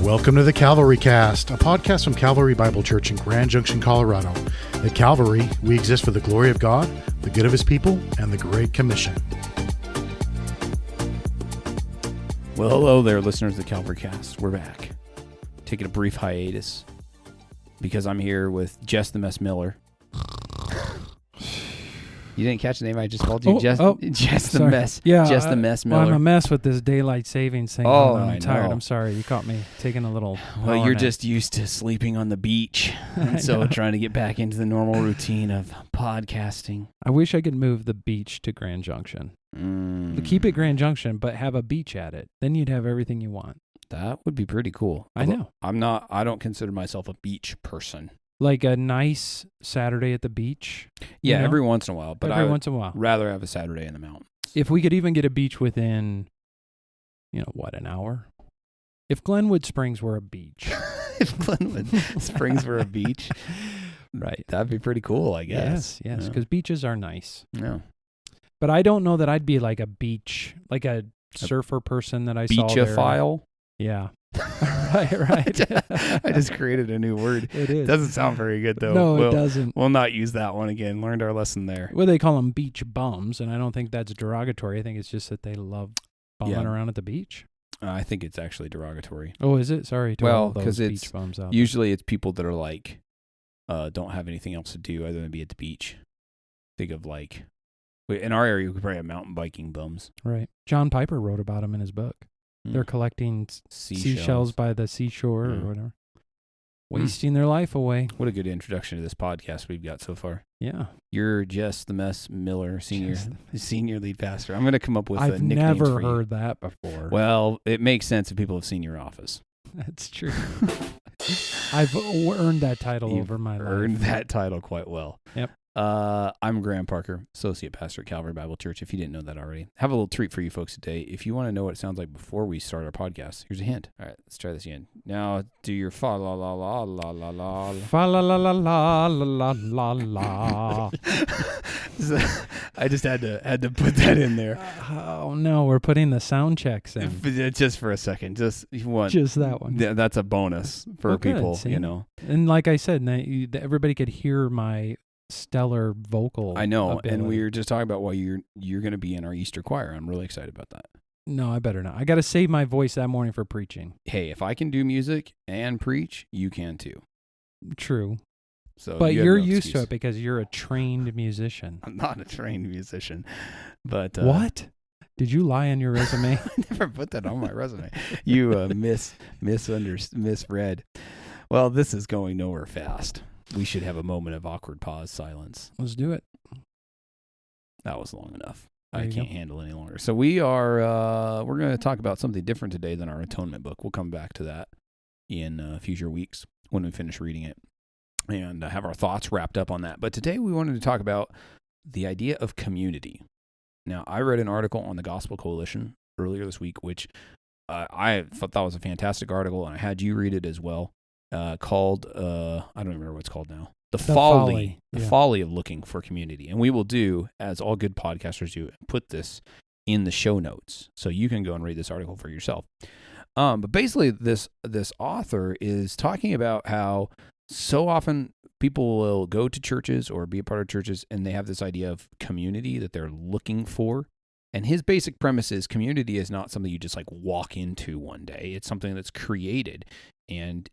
Welcome to the Calvary Cast, a podcast from Calvary Bible Church in Grand Junction, Colorado. At Calvary, we exist for the glory of God, the good of His people, and the Great Commission. Well, hello there, listeners of the Calvary Cast. We're back. Taking a brief hiatus because I'm here with Jess the Mess Miller. You didn't catch the name I just called you? Jess the Mess. Yeah, Jess the Mess Miller. Well, I'm a mess with this daylight savings thing. Oh, I'm tired. know. I'm sorry. You caught me taking a little... Well, you're just used to sleeping on the beach, and so trying to get back into the normal routine of podcasting. I wish I could move the beach to Grand Junction. Keep it Grand Junction, but have a beach at it. Then you'd have everything you want. That would be pretty cool. I know. I don't consider myself a beach person. Like a nice Saturday at the beach. Yeah, every once in a while. But I would rather have a Saturday in the mountains. If we could even get a beach within, an hour? If Glenwood Springs were a beach. If Glenwood Springs were a beach. Right. That'd be pretty cool, I guess. Yes, because beaches are nice. Yeah. But I don't know that I'd be like a beach, like a surfer person that I saw there. Beachophile? Yeah. Right. I just created a new word. It is. Doesn't sound very good, though. No, it doesn't. We'll not use that one again. Learned our lesson there. Well, they call them beach bums, and I don't think that's derogatory. I think it's just that they love bumming around at the beach. I think it's actually derogatory. Oh, is it? Sorry to all those beach bums out usually it's people that are like, don't have anything else to do other than be at the beach. Think of like, in our area, we could probably have mountain biking bums. Right. John Piper wrote about them in his book. They're collecting seashells by the seashore or whatever. Wasting their life away. What a good introduction to this podcast we've got so far. Yeah. You're Jess the Mess Miller, senior lead pastor. I'm going to come up with nicknames for you. I've never heard that before. Well, it makes sense if people have seen your office. That's true. I've earned that title over my life. Earned that title quite well. Yep. I'm Graham Parker, associate pastor at Calvary Bible Church. If you didn't know that already, have a little treat for you folks today. If you want to know what it sounds like before we start our podcast, here's a hint. All right, let's try this again. Now, do your fa la la la la la la fa la la la la la la la. I just had to put that in there. Oh no, we're putting the sound checks in. Just for a second, just that one. That's a bonus for people, And like I said, everybody could hear my stellar vocal. I know, ability. And we were just talking about why you're going to be in our Easter choir. I'm really excited about that. No, I better not. I got to save my voice that morning for preaching. Hey, if I can do music and preach, you can too. True. But you're used to it because you're a trained musician. I'm not a trained musician, but what? Did you lie on your resume? I never put that on my resume. You misread. Well, this is going nowhere fast. We should have a moment of awkward pause, silence. Let's do it. That was long enough. I can't handle any longer. So we're going to talk about something different today than our atonement book. We'll come back to that in future weeks when we finish reading it and have our thoughts wrapped up on that. But today we wanted to talk about the idea of community. Now, I read an article on the Gospel Coalition earlier this week, which I thought that was a fantastic article, and I had you read it as well. Called I don't remember what it's called now. The folly of looking for community. And we will do, as all good podcasters do, put this in the show notes so you can go and read this article for yourself. But basically, this author is talking about how so often people will go to churches or be a part of churches, and they have this idea of community that they're looking for. And his basic premise is community is not something you just like walk into one day. It's something that's created. And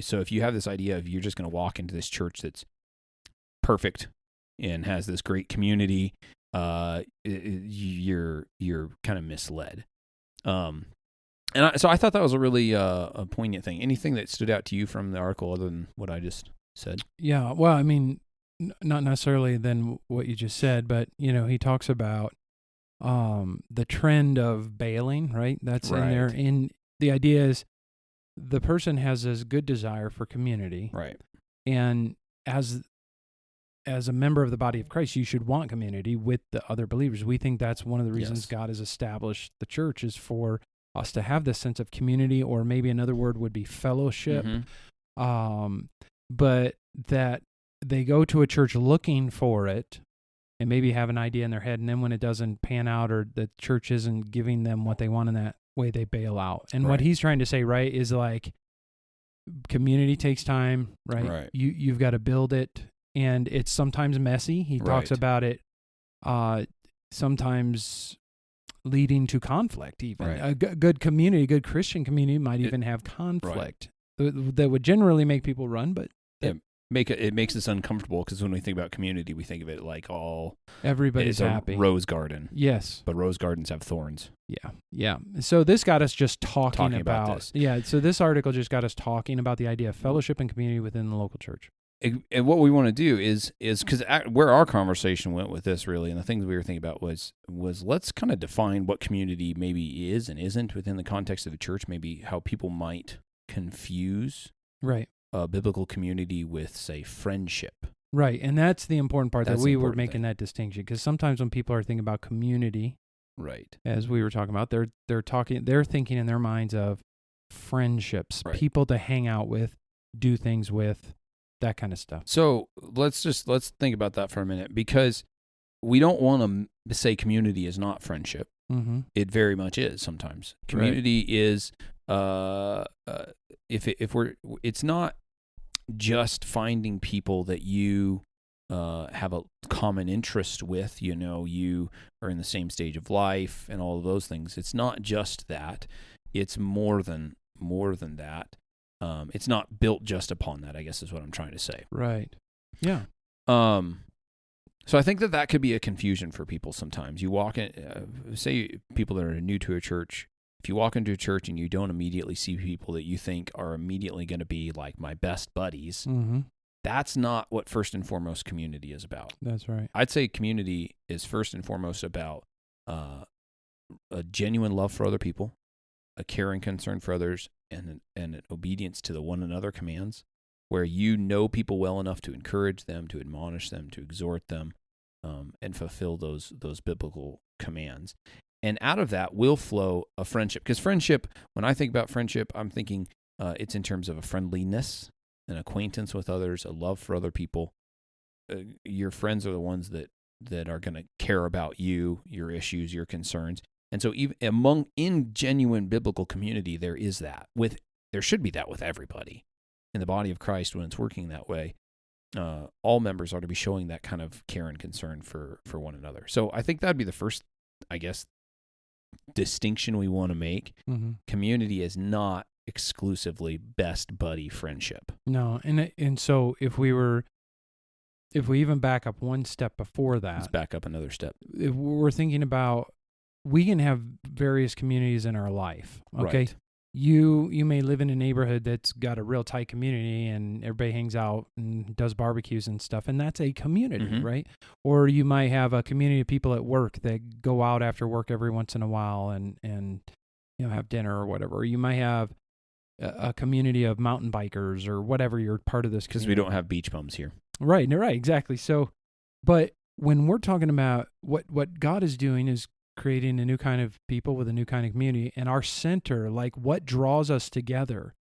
so if you have this idea of you're just going to walk into this church that's perfect and has this great community, you're kind of misled. So I thought that was a really a poignant thing. Anything that stood out to you from the article other than what I just said? Yeah, well, I mean, not necessarily than what you just said, but he talks about the trend of bailing, right? That's in there. And the idea is the person has this good desire for community. Right. And as a member of the body of Christ, you should want community with the other believers. We think that's one of the reasons God has established the church is for us to have this sense of community, or maybe another word would be fellowship. But that they go to a church looking for it and maybe have an idea in their head, and then when it doesn't pan out or the church isn't giving them what they want in that way, they bail out. And what he's trying to say, right, is like community takes time, right? You've got to build it, and it's sometimes messy. He talks about it sometimes leading to conflict even. A good community, good Christian community might even have conflict that would generally make people run, but it makes us uncomfortable, because when we think about community, we think of it like everybody's happy. Rose garden. Yes. But rose gardens have thorns. Yeah. So this got us just talking about this. Yeah, so this article just got us talking about the idea of fellowship and community within the local church. And what we want to do is because where our conversation went with this, really, and the things we were thinking about was let's kind of define what community maybe is and isn't within the context of the church, maybe how people might confuse a biblical community with, say, friendship. Right, and that's the important part, that we were making that distinction, because sometimes when people are thinking about community, as we were talking about, they're thinking in their minds of friendships, people to hang out with, do things with, that kind of stuff. So let's think about that for a minute, because we don't want to say community is not friendship. It very much is sometimes. Community is it's not just finding people that you have a common interest with, you are in the same stage of life and all of those things. It's not just that. It's more than that. It's not built just upon that, I guess is what I'm trying to say. Right. Yeah. So I think that could be a confusion for people sometimes. You walk in, say people that are new to a church, if you walk into a church and you don't immediately see people that you think are immediately going to be like my best buddies, that's not what first and foremost community is about. That's right. I'd say community is first and foremost about a genuine love for other people, a care and concern for others, and an obedience to the one another commands, where you know people well enough to encourage them, to admonish them, to exhort them, and fulfill those biblical commands. And out of that will flow a friendship. Because friendship, when I think about friendship, I'm thinking it's in terms of a friendliness, an acquaintance with others, a love for other people. Your friends are the ones that are going to care about you, your issues, your concerns. And so even in genuine biblical community, there is that. There should be that with everybody. In the body of Christ, when it's working that way, all members are to be showing that kind of care and concern for one another. So I think that'd be the first, I guess, distinction we want to make. Community is not exclusively best buddy friendship. No, and so if we even back up one step before that, let's back up another step. If we're thinking about, we can have various communities in our life. Okay, right. You may live in a neighborhood that's got a real tight community and everybody hangs out and does barbecues and stuff, and that's a community, right? Or you might have a community of people at work that go out after work every once in a while and have dinner or whatever. Or you might have a community of mountain bikers or whatever. You're part of this because we don't have beach bums here. Right, exactly. So, but when we're talking about what God is doing is creating a new kind of people with a new kind of community, and our center, like what draws us together,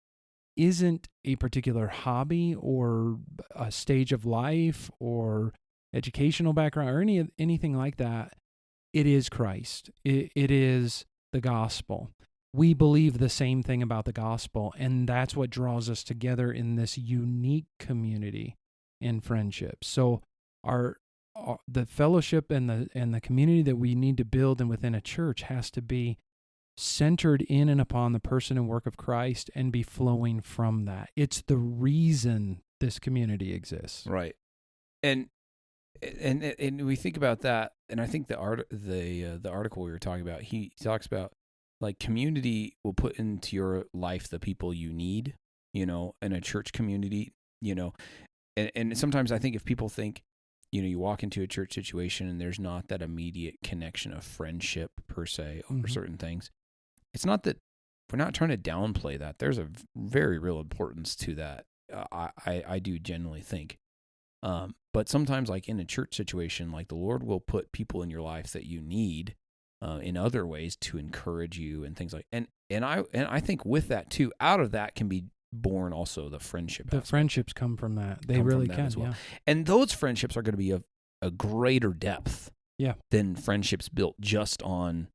isn't a particular hobby or a stage of life or educational background or anything like that. It is Christ. It is the gospel. We believe the same thing about the gospel, and that's what draws us together in this unique community and friendship. So the fellowship and the community that we need to build and within a church has to be centered in and upon the person and work of Christ and be flowing from that. It's the reason this community exists. Right. And we think about that, and I think the article we were talking about, he talks about like community will put into your life the people you need, in a church community, and sometimes I think if people think, you walk into a church situation and there's not that immediate connection of friendship per se over certain things. It's not that we're not trying to downplay that. There's a very real importance to that. I do genuinely think. But sometimes like in a church situation, like the Lord will put people in your life that you need in other ways to encourage you and things like. And I think with that too, out of that can be born also the friendship. The friendships come from that. They really can as well. Yeah. And those friendships are going to be of a greater depth. Yeah. Than friendships built just on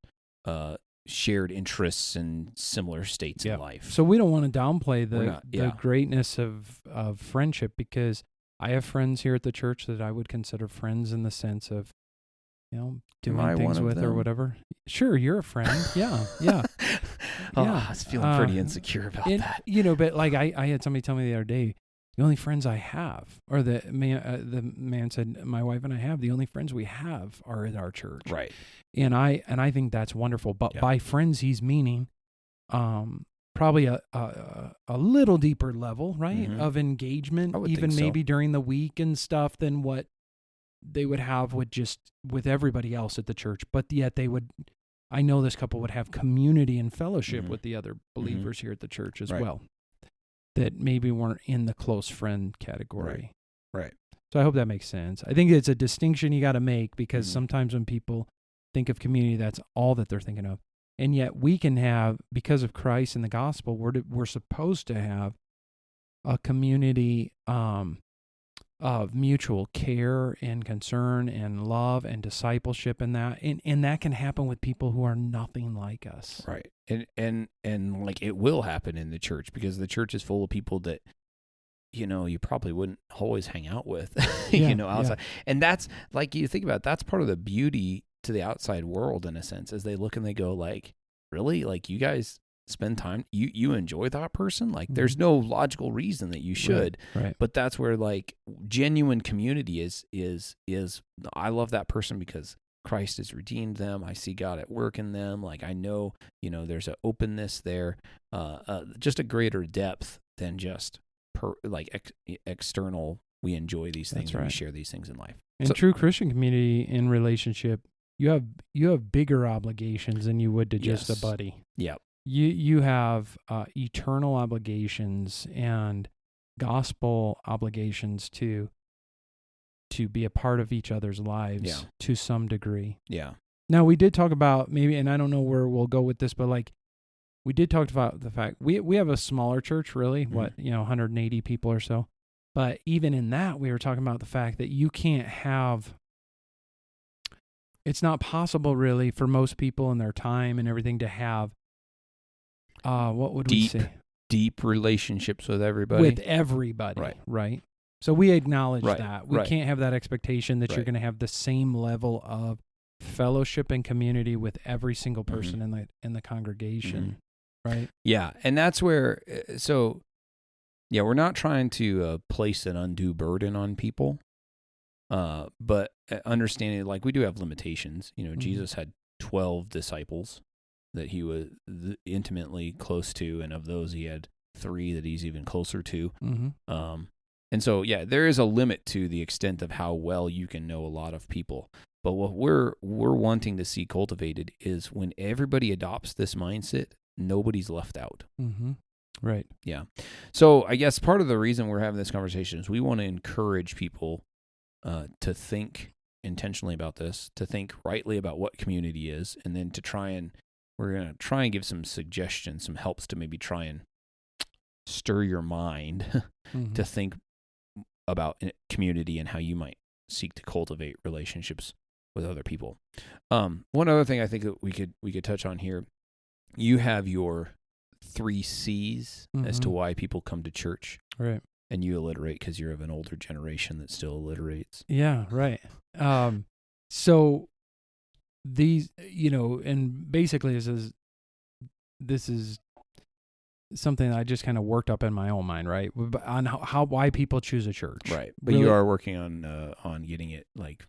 shared interests and similar states in life. So we don't want to downplay the greatness of friendship, because I have friends here at the church that I would consider friends in the sense of, doing things with or whatever. Sure, you're a friend. Yeah. I was feeling pretty insecure about that. But like I had somebody tell me the other day, the only friends I have, or the man said, my wife and I have, the only friends we have are at our church. Right. And I think that's wonderful. But by friends, he's meaning probably a little deeper level, right, of engagement, even maybe during the week and stuff, than what they would have with everybody else at the church. But yet I know this couple would have community and fellowship with the other believers here at the church as well, that maybe weren't in the close friend category. Right. So I hope that makes sense. I think it's a distinction you got to make, because sometimes when people think of community, that's all that they're thinking of. And yet we can have, because of Christ and the gospel, we're supposed to have a community of mutual care and concern and love and discipleship, and that. And that can happen with people who are nothing like us. Right. And like it will happen in the church, because the church is full of people that, you probably wouldn't always hang out with, outside. Yeah. And that's, like, you think about it, that's part of the beauty to the outside world, in a sense, as they look and they go, like, really? Like, you guys spend time, you enjoy that person? Like, there's no logical reason that you should. Right. But that's where, like, genuine community is I love that person because Christ has redeemed them. I see God at work in them. Like, I know, there's an openness there, just a greater depth than just external. We enjoy these things. And we share these things in life. In true Christian community, in relationship, you have bigger obligations than you would to just a buddy. Yeah. You have eternal obligations and gospel obligations to be a part of each other's lives to some degree. Yeah. Now, we did talk about maybe, and I don't know where we'll go with this, but like, we did talk about the fact we have a smaller church, really, 180 people or so. But even in that, we were talking about the fact that you can't have, it's not possible really for most people in their time and everything to have, what would we say? Deep relationships with everybody. With everybody, right? So we acknowledge that. We can't have that expectation that you're going to have the same level of fellowship and community with every single person in the congregation, right? Yeah, and that's where, we're not trying to place an undue burden on people, but understanding, like, we do have limitations. Jesus had 12 disciples that he was intimately close to, and of those he had 3 that he's even closer to. And so, there is a limit to the extent of how well you can know a lot of people. But what we're wanting to see cultivated is when everybody adopts this mindset, nobody's left out. Right. Yeah. So I guess part of the reason we're having this conversation is we want to encourage people to think intentionally about this, to think rightly about what community is, and then we're going to try and give some suggestions, some helps to maybe try and stir your mind to think about community and how you might seek to cultivate relationships with other people. One other thing I think that we could touch on here, you have your 3 C's as to why people come to church. Right. And you alliterate because you're of an older generation that still alliterates. Yeah, right. So these, and basically this is something that I just kind of worked up in my own mind, right? On why people choose a church. Right. But really, you are working on getting it, like,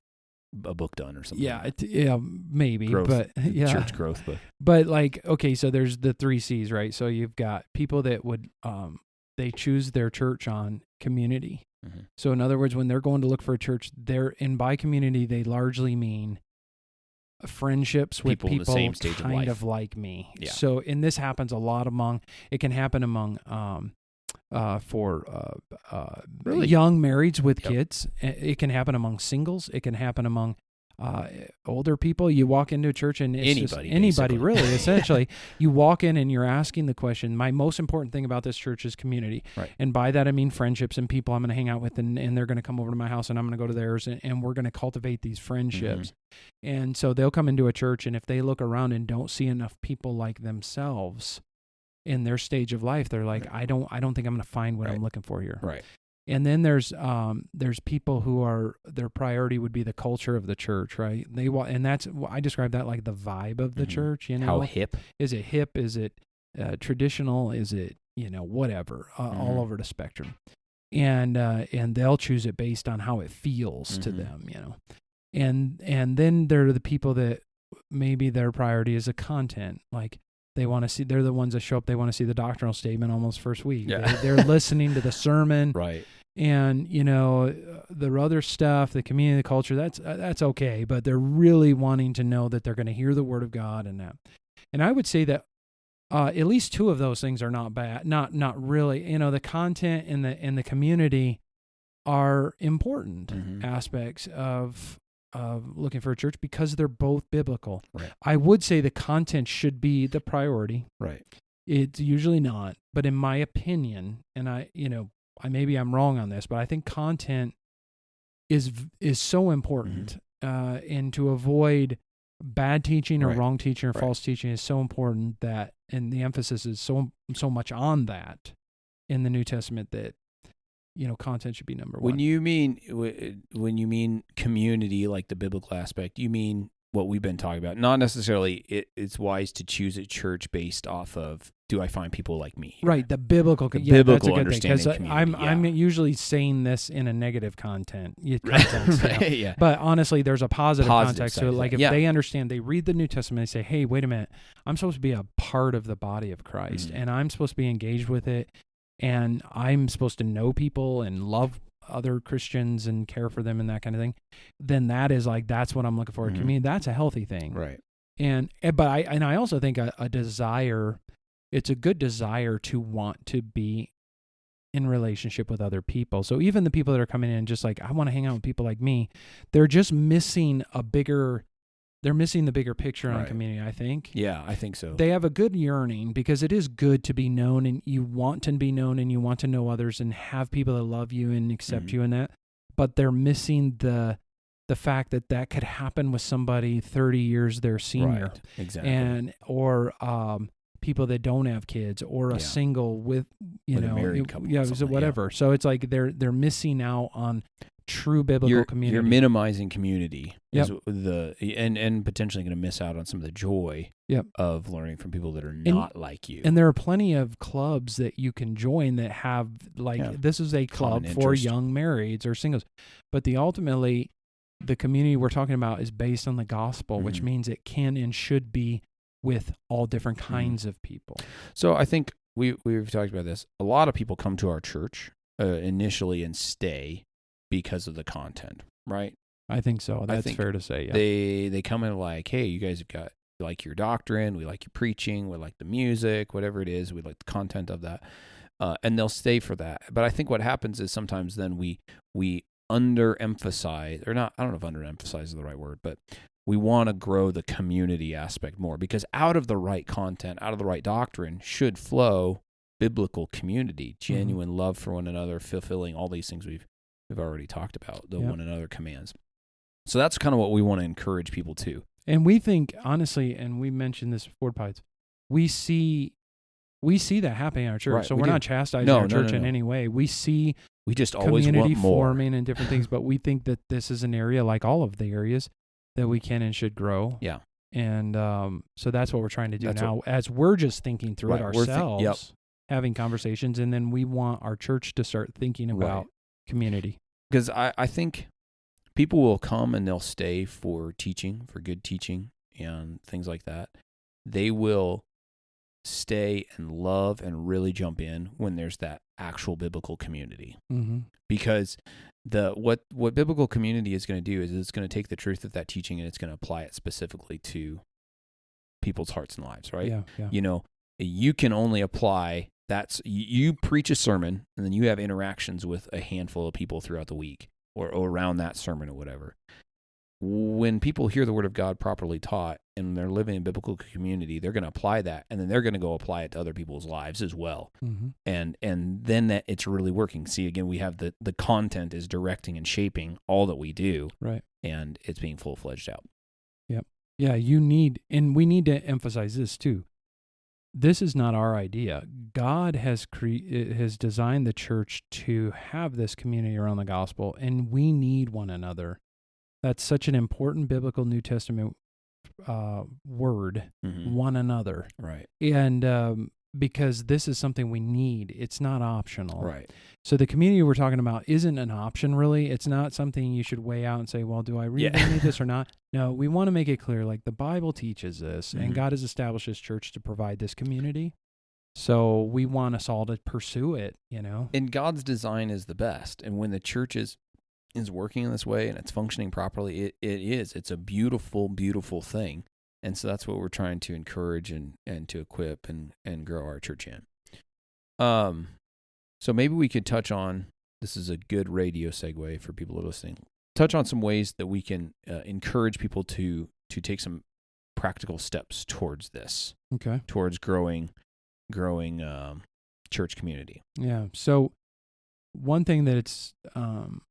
a book done or something. Yeah, maybe, growth, but church growth book. But like, okay, so there's the 3 C's, right? So you've got people that would they choose their church on community. So in other words, when they're going to look for a church, and by community they largely mean friendships with people in the same stage kind of like me. Yeah. So, and this happens a lot it can happen among really young marrieds with kids. It can happen among singles. It can happen among older people. You walk into a church and it's anybody really, essentially. You walk in and you're asking the question, my most important thing about this church is community. Right. And by that, I mean friendships and people I'm going to hang out with, and they're going to come over to my house and I'm going to go to theirs, and we're going to cultivate these friendships. Mm-hmm. And so they'll come into a church, and if they look around and don't see enough people like themselves in their stage of life, they're like, I don't think I'm going to find what I'm looking for here. Right. And then there's people who are, their priority would be the culture of the church, right? And that's, I describe that like the vibe of the church. You know, how hip? Is it hip? Is it traditional? Is it, whatever, all over the spectrum. And they'll choose it based on how it feels to them, And then there are the people that maybe their priority is the content, like. They're the ones that show up, they want to see the doctrinal statement almost first week. Yeah. They're listening to the sermon. Right. And, the other stuff, the community, the culture, that's okay. But they're really wanting to know that they're going to hear the word of God and that. And I would say that at least two of those things are not bad. Not really. The content and the community are important aspects of looking for a church because they're both biblical. Right. I would say the content should be the priority. Right. It's usually not, but in my opinion, and maybe I'm wrong on this, but I think content is so important, and to avoid bad teaching or wrong teaching or false teaching is so important that, and the emphasis is so much on that in the New Testament that content should be number one. When you mean community, like the biblical aspect, you mean what we've been talking about. Not necessarily it's wise to choose a church based off of, do I find people like me? Right, the biblical biblical that's a good thing, because I'm usually saying this in a negative context. Yeah. But honestly, there's a positive context to it. Like if they understand, they read the New Testament, they say, hey, wait a minute, I'm supposed to be a part of the body of Christ, and I'm supposed to be engaged with it. And I'm supposed to know people and love other Christians and care for them and that kind of thing, then that's what I'm looking for. To me, that's a healthy thing. Right. But I also think a desire, it's a good desire to want to be in relationship with other people. So even the people that are coming in just like, I want to hang out with people like me, they're just missing the bigger picture on community, I think. Yeah, I think so. They have a good yearning because it is good to be known, and you want to be known, and you want to know others and have people that love you and accept you in that. But they're missing the fact that could happen with somebody 30 years their senior. Right, exactly. Or people that don't have kids, or a single with a married couple. Yeah, whatever. Yeah. So it's like they're missing out on true biblical community. You're minimizing community, and potentially going to miss out on some of the joy of learning from people that are not like you. And there are plenty of clubs that you can join that have this is a club for young marrieds or singles, but ultimately the community we're talking about is based on the gospel, which means it can and should be with all different kinds of people. So I think we've talked about this. A lot of people come to our church initially and stay because of the content, right? I think so. That's fair to say. Yeah. They come in like, hey, you guys have got like your doctrine, we like your preaching, we like the music, whatever it is, we like the content of that, and they'll stay for that. But I think what happens is sometimes then we underemphasize, or not. I don't know if underemphasize is the right word, but we want to grow the community aspect more, because out of the right content, out of the right doctrine, should flow biblical community, genuine love for one another, fulfilling all these things we've already talked about, the one another commands. So that's kind of what we want to encourage people to. And we think, honestly, and we mentioned this before, Pides, we see that happening in our church. Right, so we're not chastising our church in any way. We just always community want more. Forming and different things, but we think that this is an area, like all of the areas, that we can and should grow. Yeah. And so that's what we're trying to do now, as we're just thinking through it ourselves, having conversations, and then we want our church to start thinking about community. Because I think people will come and they'll stay for teaching, for good teaching and things like that. They will stay and love and really jump in when there's that actual biblical community. Because what biblical community is going to do is it's going to take the truth of that teaching and it's going to apply it specifically to people's hearts and lives, right? Yeah. You can only apply you preach a sermon and then you have interactions with a handful of people throughout the week or around that sermon or whatever. when people hear the word of God properly taught and they're living in biblical community, they're going to apply that, and then they're going to go apply it to other people's lives as well. Mm-hmm. And then that it's really working. See, again, we have the content is directing and shaping all that we do, right? And it's being full-fledged out. Yep. Yeah, you need, and we need to emphasize this too. This is not our idea. God has designed the church to have this community around the gospel, and we need one another. That's such an important biblical New Testament word, Mm-hmm. one another. Right. And because this is something we need. It's not optional. Right. So the community we're talking about isn't an option, really. It's not something you should weigh out and say, well, do I really need this or not? No, we want to make it clear, like the Bible teaches this, Mm-hmm. and God has established His church to provide this community. So we want us all to pursue it, you know? And God's design is the best. And when the church is working in this way and it's functioning properly, it's a beautiful, beautiful thing. And so that's what we're trying to encourage and to equip and grow our church in. So maybe we could touch on, this is a good radio segue for people who are listening, touch on some ways that we can encourage people to take some practical steps towards this. Okay. Towards growing church community. Yeah. So one thing that it's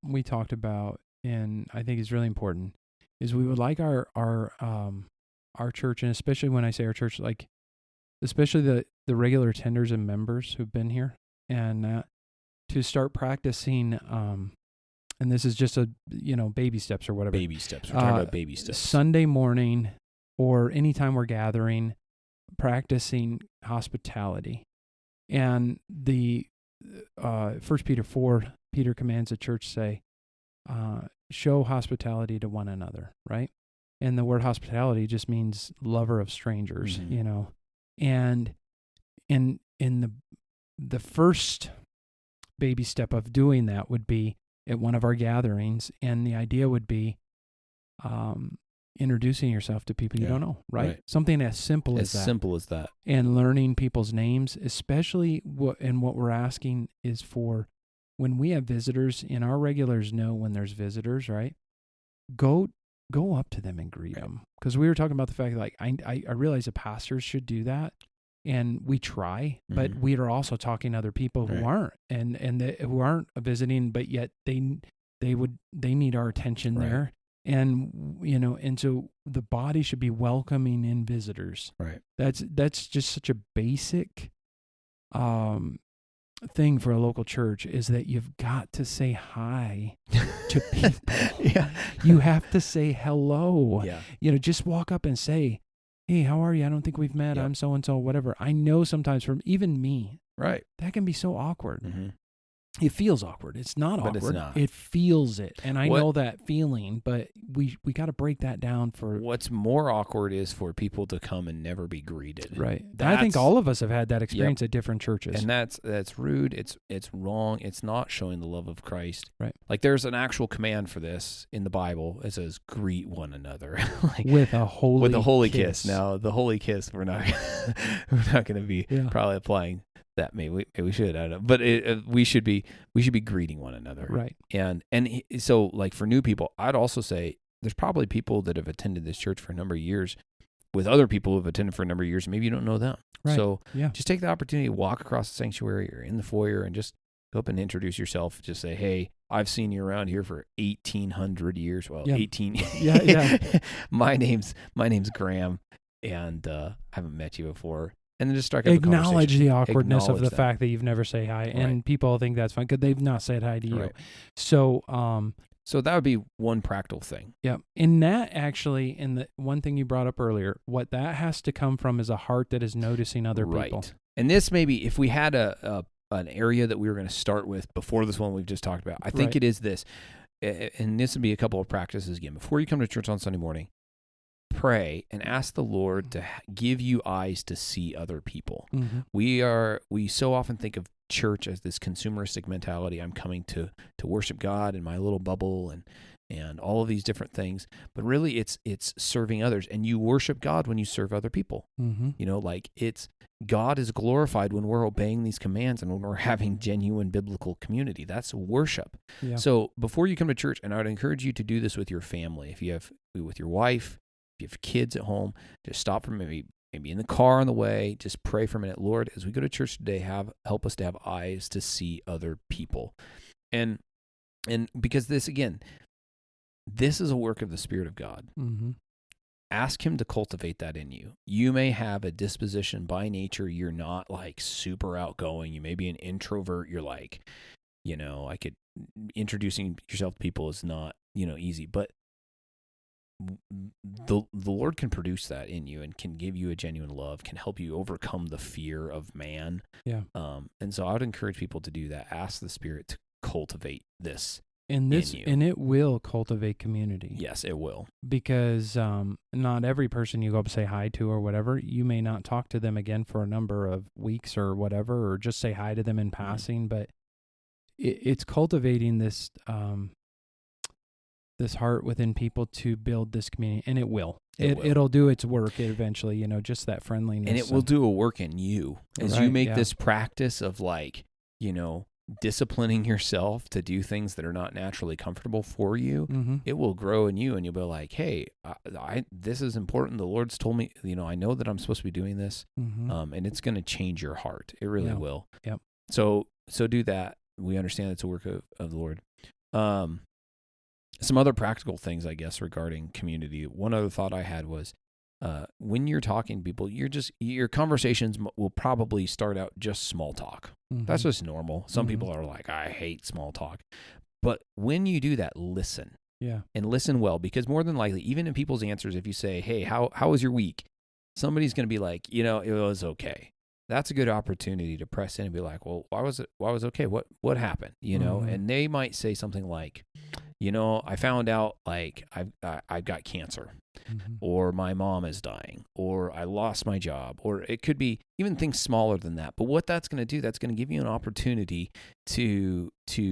we talked about, and I think is really important, is we would like our church, and especially when I say our church, like especially the regular attenders and members who've been here, and to start practicing. And this is just baby steps or whatever. Baby steps. We're talking about baby steps. Sunday morning or anytime we're gathering, practicing hospitality. And the 1 Peter 4, Peter commands the church, say, show hospitality to one another, right? And the word hospitality just means lover of strangers, mm-hmm. And in the first baby step of doing that would be at one of our gatherings, and the idea would be introducing yourself to people you don't know, right? Something as simple as that. As simple as that. And learning people's names, especially what we're asking is for when we have visitors, and our regulars know when there's visitors, right? Go up to them and greet them. Because we were talking about the fact that, like, I realize the pastors should do that. And we try, but mm-hmm. we are also talking to other people who aren't, and who aren't visiting, but yet they need our attention there, and and so the body should be welcoming in visitors. Right. That's just such a basic thing for a local church, is that you've got to say hi to people. You have to say hello. Yeah. Just walk up and say, hey, how are you? I don't think we've met. I'm so-and-so, whatever. I know sometimes from even me, that can be so awkward. Mm-hmm. It feels awkward. It's not but awkward. It's not. It feels it. And I know that feeling, but we got to break that down for... What's more awkward is for people to come and never be greeted. Right. I think all of us have had that experience at different churches. And that's rude. It's wrong. It's not showing the love of Christ. Right. Like, there's an actual command for this in the Bible. It says, greet one another. Like, with a holy kiss. Now, the holy kiss, we're not going to be probably applying that. Maybe we should. I don't know. But we should be greeting one another. Right. And so, like, for new people, I'd also say there's probably people that have attended this church for a number of years with other people who have attended for a number of years. Maybe you don't know them. Right. So just take the opportunity to walk across the sanctuary or in the foyer and just go up and introduce yourself. Just say, hey, I've seen you around here for 1,800 years. Well, 18. My name's Graham, and I haven't met you before. And then just start acknowledge the awkwardness of the fact that you've never say hi, and people think that's fine because they've not said hi to you. Right. So that would be one practical thing. Yeah, and that actually, and the one thing you brought up earlier, what that has to come from is a heart that is noticing other people. And this maybe, if we had an area that we were going to start with before this one we've just talked about, I think it is this, and this would be a couple of practices again. Before you come to church on Sunday morning, pray and ask the Lord to give you eyes to see other people. Mm-hmm. We so often think of church as this consumeristic mentality. I'm coming to worship God in my little bubble, and and all of these different things. But really, it's serving others, and you worship God when you serve other people. Like God is glorified when we're obeying these commands and when we're having genuine biblical community. That's worship. Yeah. So before you come to church, and I would encourage you to do this with your family. If you have with your wife, if you have kids at home, just stop for maybe in the car on the way. Just pray for a minute. Lord, as we go to church today, help us to have eyes to see other people, and because this is a work of the Spirit of God. Ask him to cultivate that in you. You may have a disposition by nature. You're not like super outgoing. You may be an introvert. You're like, introducing yourself to people is not, easy, but the Lord can produce that in you and can give you a genuine love, can help you overcome the fear of man. Yeah. And so I would encourage people to do that. Ask the Spirit to cultivate this. And it will cultivate community. Yes, it will. Because not every person you go up and say hi to or whatever, you may not talk to them again for a number of weeks or whatever, or just say hi to them in passing. But it's cultivating this this heart within people to build this community, and it will. It'll do its work eventually. Just that friendliness, and it will do a work in you as you make this practice of disciplining yourself to do things that are not naturally comfortable for you. It will grow in you, and you'll be like, hey, this is important. The Lord's told me, I know that I'm supposed to be doing this, and it's going to change your heart. It really will. Yep. So do that. We understand it's a work of the Lord. Some other practical things, I guess, regarding community. One other thought I had was, when you're talking to people, your conversations will probably start out just small talk. That's just normal. Some people are like, I hate small talk. But when you do that, listen. Yeah. And listen well, because more than likely, even in people's answers, if you say, hey, how was your week? Somebody's going to be like, it was okay. That's a good opportunity to press in and be like, well, why was it okay? What happened? And they might say something like, I found out like I've got cancer, or my mom is dying, or I lost my job, or it could be even things smaller than that. But what that's going to do, that's going to give you an opportunity to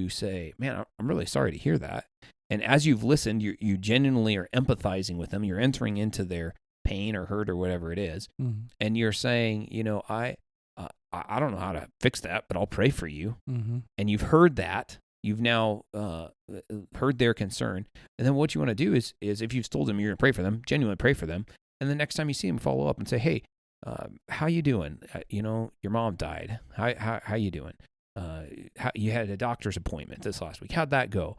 say, man, I'm really sorry to hear that. And as you've listened, you genuinely are empathizing with them. You're entering into their pain or hurt or whatever it is. And you're saying, I don't know how to fix that, but I'll pray for you. And you've heard that. You've now heard their concern. And then what you want to do is if you've told them you're going to pray for them, genuinely pray for them. And the next time you see them, follow up and say, hey, how you doing? Your mom died. How you doing? You had a doctor's appointment this last week. How'd that go?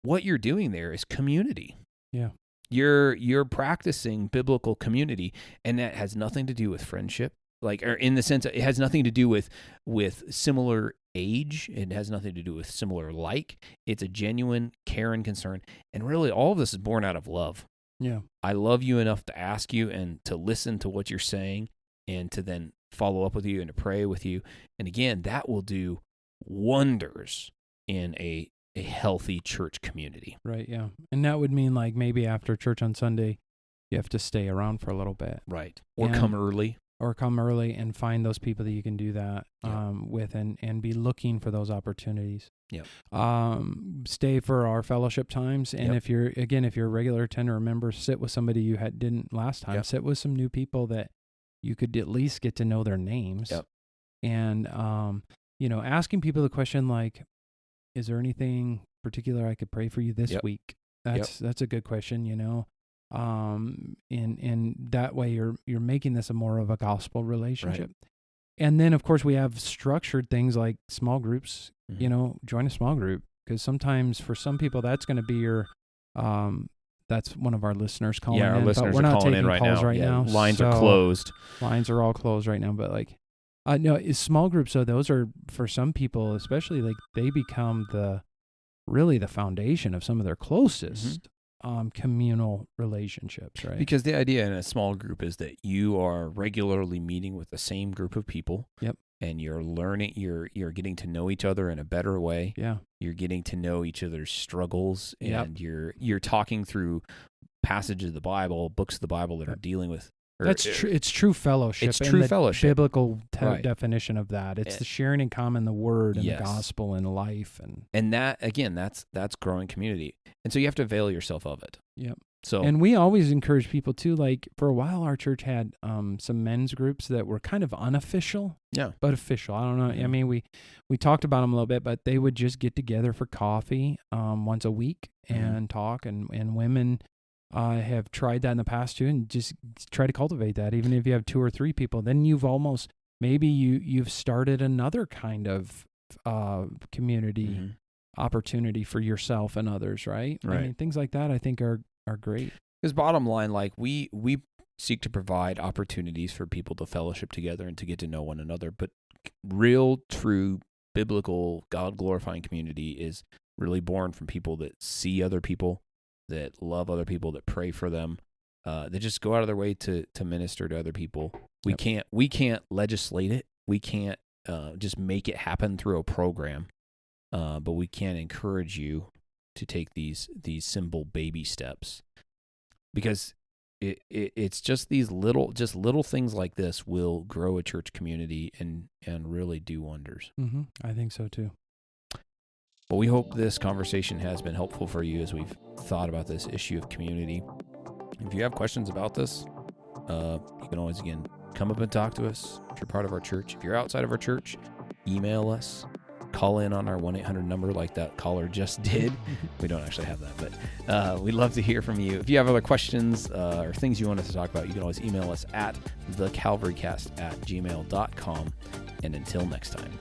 What you're doing there is community. Yeah. You're practicing biblical community, and that has nothing to do with friendship. Or in the sense, it has nothing to do with similar age. It has nothing to do with similar like. It's a genuine care and concern. And really, all of this is born out of love. Yeah. I love you enough to ask you and to listen to what you're saying and to then follow up with you and to pray with you. And again, that will do wonders in a healthy church community. Right, yeah. And that would mean like maybe after church on Sunday, you have to stay around for a little bit. Right. Or come early. Or come early and find those people that you can do that with and be looking for those opportunities. Yep. Stay for our fellowship times. And if you're a regular attender or member, sit with somebody you didn't last time. Yep. Sit with some new people that you could at least get to know their names. Yep. And, asking people the question like, is there anything particular I could pray for you this week? That's a good question, and that way you're making this more of a gospel relationship. Right. And then of course we have structured things like small groups, join a small group, because sometimes for some people that's going to be your, that's one of our listeners calling in. Yeah, our listeners are calling in right now. Lines are closed. Lines are all closed right now, but no, small groups, so those are for some people, especially they become the foundation of some of their closest communal relationships, right? Because the idea in a small group is that you are regularly meeting with the same group of people. Yep. And you're learning, you're getting to know each other in a better way. Yeah. You're getting to know each other's struggles, and you're talking through passages of the Bible, books of the Bible that are dealing with It's true fellowship. It's true fellowship. Biblical definition of that. It's the sharing in common the word and the gospel and life. And that, again, that's growing community. And so you have to avail yourself of it. Yep. So, and we always encourage people too, like for a while our church had some men's groups that were kind of unofficial, but official. I don't know. I mean, we talked about them a little bit, but they would just get together for coffee once a week and talk, and women have tried that in the past too, and just try to cultivate that. Even if you have 2 or 3 people, then you've almost, maybe you've started another kind of community opportunity for yourself and others, right? I mean, things like that I think are great. Because bottom line, like we seek to provide opportunities for people to fellowship together and to get to know one another. But real, true, biblical, God-glorifying community is really born from people that see other people, that love other people, that pray for them, that just go out of their way to minister to other people. We can't legislate it. We can't just make it happen through a program, but we can encourage you to take these simple baby steps, because it's just these little things like this will grow a church community and really do wonders. I think so too. Well, we hope this conversation has been helpful for you as we've thought about this issue of community. If you have questions about this, you can always, again, come up and talk to us if you're part of our church. If you're outside of our church, email us. Call in on our 1-800 number like that caller just did. We don't actually have that, but we'd love to hear from you. If you have other questions or things you want us to talk about, you can always email us at thecalvarycast@gmail.com. And until next time.